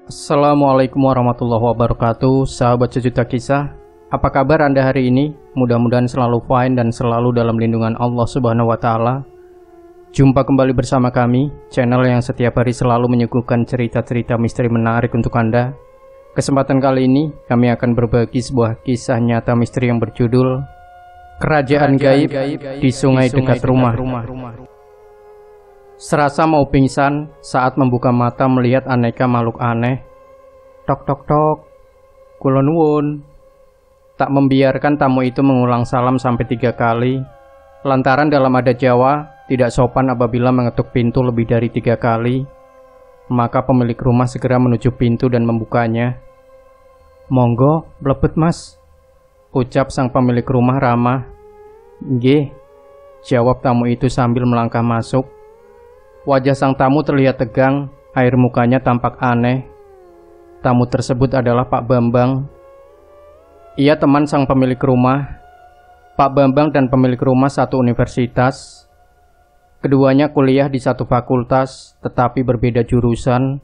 Assalamualaikum warahmatullahi wabarakatuh, sahabat sejuta kisah. Apa kabar Anda hari ini? Mudah-mudahan selalu fine dan selalu dalam lindungan Allah Subhanahu wa Ta'ala. Jumpa kembali bersama kami, channel yang setiap hari selalu menyuguhkan cerita-cerita misteri menarik untuk Anda. Kesempatan kali ini kami akan berbagi sebuah kisah nyata misteri yang berjudul Kerajaan Gaib di Sungai Dekat Rumah. Serasa mau pingsan saat membuka mata melihat aneka makhluk aneh. Tok tok tok, kula nuwun. Tak membiarkan tamu itu mengulang salam sampai 3 kali. Lantaran dalam adat Jawa tidak sopan apabila mengetuk pintu lebih dari 3 kali. Maka pemilik rumah segera menuju pintu dan membukanya. Monggo, mlebet mas, ucap sang pemilik rumah ramah. Nggih, jawab tamu itu sambil melangkah masuk. Wajah sang tamu terlihat tegang, air mukanya tampak aneh. Tamu tersebut adalah Pak Bambang. Ia teman sang pemilik rumah. Pak Bambang dan pemilik rumah satu universitas. Keduanya kuliah di satu fakultas, tetapi berbeda jurusan.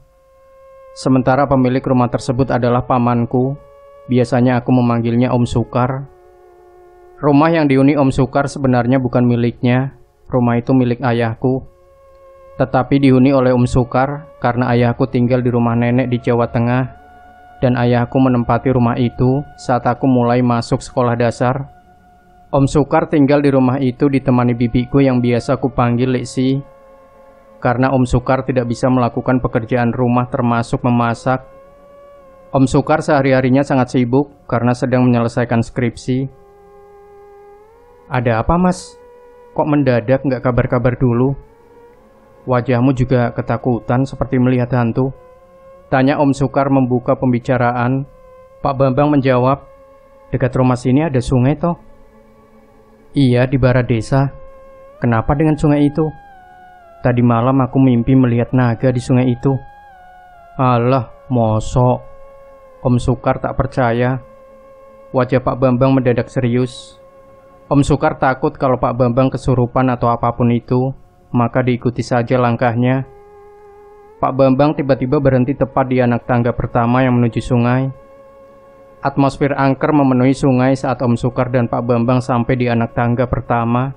Sementara pemilik rumah tersebut adalah pamanku. Biasanya aku memanggilnya Om Sukar. Rumah yang dihuni Om Sukar sebenarnya bukan miliknya. Rumah itu milik ayahku. Tetapi dihuni oleh Om Sukar karena ayahku tinggal di rumah nenek di Jawa Tengah dan ayahku menempati rumah itu saat aku mulai masuk sekolah dasar. Om Sukar tinggal di rumah itu ditemani bibiku yang biasa aku panggil Liksi. Karena Om Sukar tidak bisa melakukan pekerjaan rumah termasuk memasak. Om Sukar sehari-harinya sangat sibuk karena sedang menyelesaikan skripsi. Ada apa mas? Kok mendadak nggak kabar-kabar dulu? Wajahmu juga ketakutan seperti melihat hantu, tanya Om Sukar membuka pembicaraan. Pak Bambang menjawab, dekat rumah sini ada sungai toh? Iya, di barat desa. Kenapa dengan sungai itu? Tadi malam aku mimpi melihat naga di sungai itu. Alah, mosok. Om Sukar tak percaya. Wajah Pak Bambang mendadak serius. Om Sukar takut kalau Pak Bambang kesurupan atau apapun itu. Maka diikuti saja langkahnya. Pak Bambang tiba-tiba berhenti tepat di anak tangga pertama yang menuju sungai. Atmosfer angker memenuhi sungai saat Om Sukar dan Pak Bambang sampai di anak tangga pertama.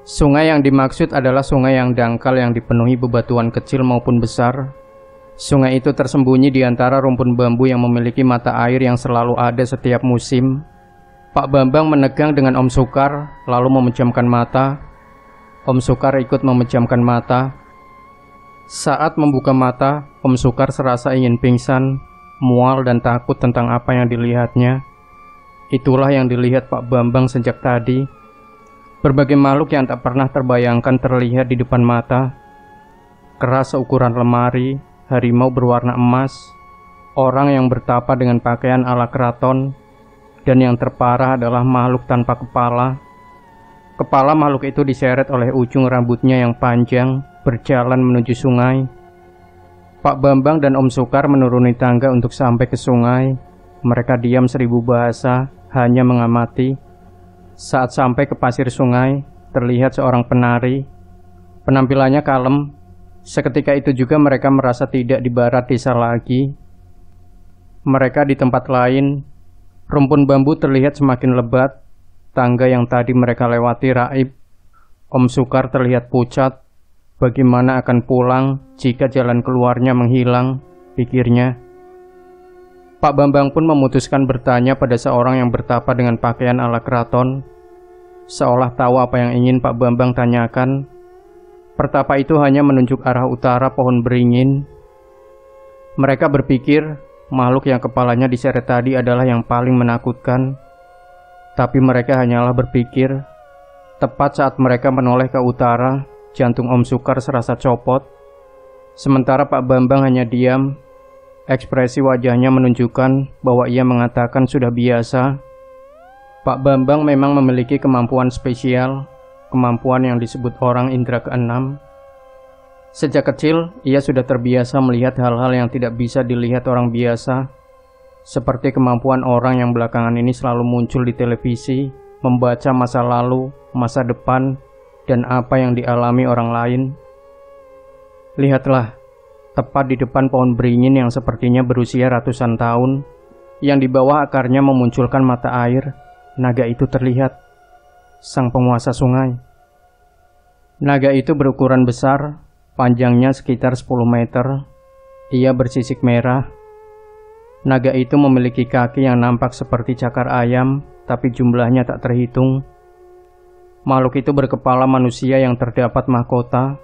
Sungai yang dimaksud adalah sungai yang dangkal yang dipenuhi bebatuan kecil maupun besar. Sungai itu tersembunyi di antara rumpun bambu yang memiliki mata air yang selalu ada setiap musim. Pak Bambang menegang dengan Om Sukar, lalu memejamkan mata. Om Sukar ikut memejamkan mata. Saat membuka mata, Om Sukar serasa ingin pingsan, mual dan takut tentang apa yang dilihatnya. Itulah yang dilihat Pak Bambang sejak tadi. Berbagai makhluk yang tak pernah terbayangkan terlihat di depan mata. Kera seukuran lemari, harimau berwarna emas, orang yang bertapa dengan pakaian ala keraton, dan yang terparah adalah makhluk tanpa kepala. Kepala makhluk itu diseret oleh ujung rambutnya yang panjang, berjalan menuju sungai. Pak Bambang dan Om Sukar menuruni tangga untuk sampai ke sungai. Mereka diam 1000 bahasa, hanya mengamati. Saat sampai ke pasir sungai, terlihat seorang penari. Penampilannya kalem. Seketika itu juga mereka merasa tidak di barat desa lagi. Mereka di tempat lain. Rumpun bambu terlihat semakin lebat. Tangga yang tadi mereka lewati raib. Om Sukar terlihat pucat. Bagaimana akan pulang jika jalan keluarnya menghilang, pikirnya. Pak Bambang pun memutuskan bertanya pada seorang yang bertapa dengan pakaian ala keraton. Seolah tahu apa yang ingin Pak Bambang tanyakan. Pertapa itu hanya menunjuk arah utara pohon beringin. Mereka berpikir makhluk yang kepalanya diseret tadi adalah yang paling menakutkan. Tapi mereka hanyalah berpikir. Tepat saat mereka menoleh ke utara, jantung Om Sukar serasa copot. Sementara Pak Bambang hanya diam. Ekspresi wajahnya menunjukkan bahwa ia mengatakan sudah biasa. Pak Bambang memang memiliki kemampuan spesial, kemampuan yang disebut orang indera keenam. Sejak kecil, ia sudah terbiasa melihat hal-hal yang tidak bisa dilihat orang biasa, seperti kemampuan orang yang belakangan ini selalu muncul di televisi, membaca masa lalu, masa depan, dan apa yang dialami orang lain. Lihatlah, tepat di depan pohon beringin yang sepertinya berusia ratusan tahun, yang di bawah akarnya memunculkan mata air, naga itu terlihat, sang penguasa sungai. Naga itu berukuran besar, panjangnya sekitar 10 meter, ia bersisik merah. Naga itu memiliki kaki yang nampak seperti cakar ayam, tapi jumlahnya tak terhitung. Makhluk itu berkepala manusia yang terdapat mahkota,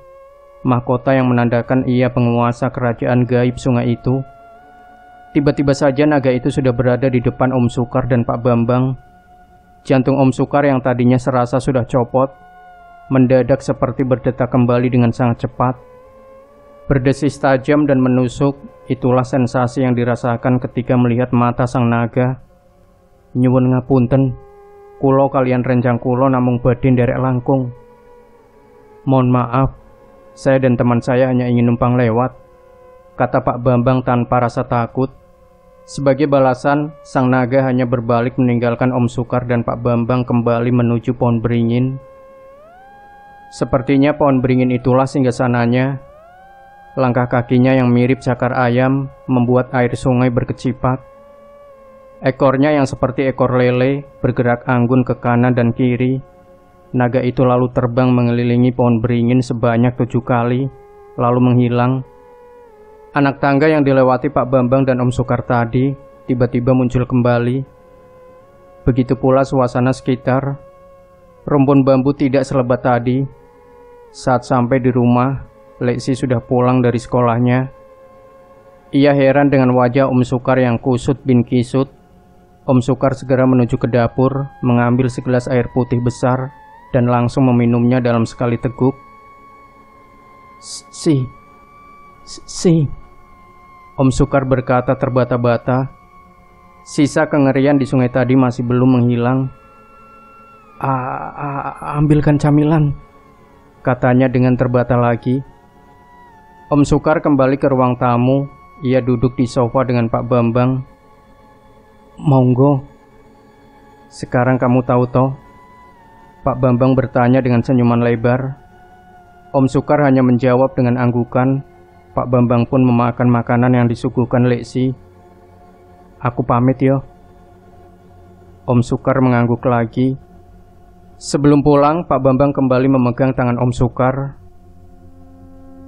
mahkota yang menandakan ia penguasa kerajaan gaib sungai itu. Tiba-tiba saja naga itu sudah berada di depan Om Sukar dan Pak Bambang. Jantung Om Sukar yang tadinya serasa sudah copot, mendadak seperti berdetak kembali dengan sangat cepat. Berdesis tajam dan menusuk, itulah sensasi yang dirasakan ketika melihat mata sang naga. Nyuwun ngapunten, kulo kalian rencang kulo namung badhe nderek langkung. Mohon maaf, saya dan teman saya hanya ingin numpang lewat, kata Pak Bambang tanpa rasa takut. Sebagai balasan, sang naga hanya berbalik meninggalkan Om Sukar dan Pak Bambang kembali menuju pohon beringin. Sepertinya pohon beringin itulah singgasananya. Langkah kakinya yang mirip cakar ayam membuat air sungai berkecipak. Ekornya yang seperti ekor lele bergerak anggun ke kanan dan kiri. Naga itu lalu terbang mengelilingi pohon beringin sebanyak 7 kali, lalu menghilang. Anak tangga yang dilewati Pak Bambang dan Om Sukar tadi tiba-tiba muncul kembali. Begitu pula suasana sekitar. Rumpun bambu tidak selebat tadi. Saat sampai di rumah, Leksi sudah pulang dari sekolahnya. Ia heran dengan wajah Om Sukar yang kusut bin kisut. Om Sukar segera menuju ke dapur, mengambil segelas air putih besar, dan langsung meminumnya dalam sekali teguk. Si. Om Sukar berkata terbata-bata. Sisa kengerian di sungai tadi masih belum menghilang. Ambilkan camilan, katanya dengan terbata lagi. Om Sukar kembali ke ruang tamu. Ia duduk di sofa dengan Pak Bambang. Monggo. Sekarang kamu tahu toh? Pak Bambang bertanya dengan senyuman lebar. Om Sukar hanya menjawab dengan anggukan. Pak Bambang pun memakan makanan yang disuguhkan Leksi. Aku pamit yo. Om Sukar mengangguk lagi. Sebelum pulang, Pak Bambang kembali memegang tangan Om Sukar.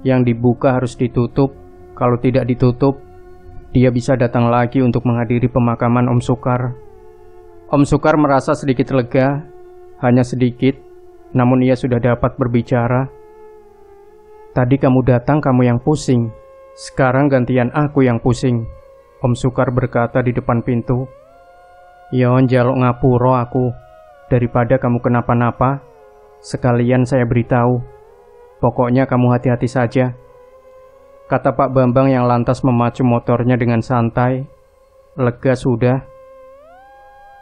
Yang dibuka harus ditutup. Kalau tidak ditutup, dia bisa datang lagi untuk menghadiri pemakaman Om Sukar. Om Sukar merasa sedikit lega, hanya sedikit, namun ia sudah dapat berbicara. Tadi kamu datang, kamu yang pusing. Sekarang gantian aku yang pusing, Om Sukar berkata di depan pintu. Yon jaluk ngapuro aku, daripada kamu kenapa-napa, sekalian saya beritahu. Pokoknya kamu hati-hati saja, kata Pak Bambang yang lantas memacu motornya dengan santai. Lega sudah.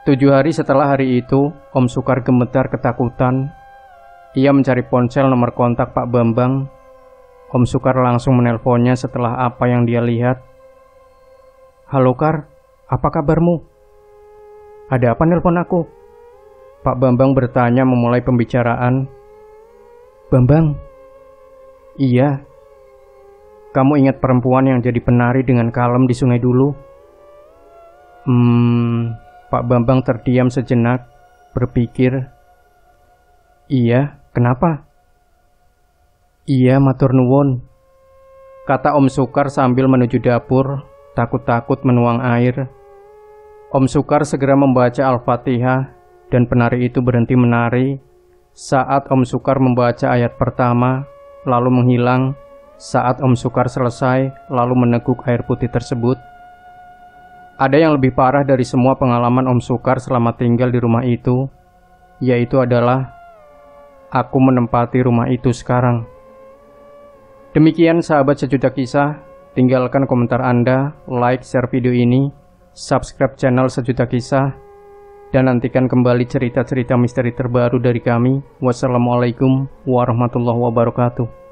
7 hari setelah hari itu, Om Sukar gemetar ketakutan. Ia mencari ponsel nomor kontak Pak Bambang. Om Sukar langsung menelponnya setelah apa yang dia lihat. Halo Kar, apa kabarmu? Ada apa nelpon aku? Pak Bambang bertanya memulai pembicaraan. Bambang. Iya. Kamu ingat perempuan yang jadi penari dengan kalem di sungai dulu? Pak Bambang terdiam sejenak, berpikir. Iya, kenapa? Iya, matur nuwun, kata Om Sukar sambil menuju dapur, takut-takut menuang air. Om Sukar segera membaca Al-Fatihah, dan penari itu berhenti menari saat Om Sukar membaca ayat pertama, lalu menghilang saat Om Sukar selesai, lalu meneguk air putih tersebut. Ada yang lebih parah dari semua pengalaman Om Sukar selama tinggal di rumah itu, yaitu adalah aku menempati rumah itu sekarang. Demikian sahabat sejuta kisah, Tinggalkan komentar Anda, like, share video ini, subscribe channel Sejuta Kisah, dan nantikan kembali cerita-cerita misteri terbaru dari kami. Wassalamualaikum warahmatullahi wabarakatuh.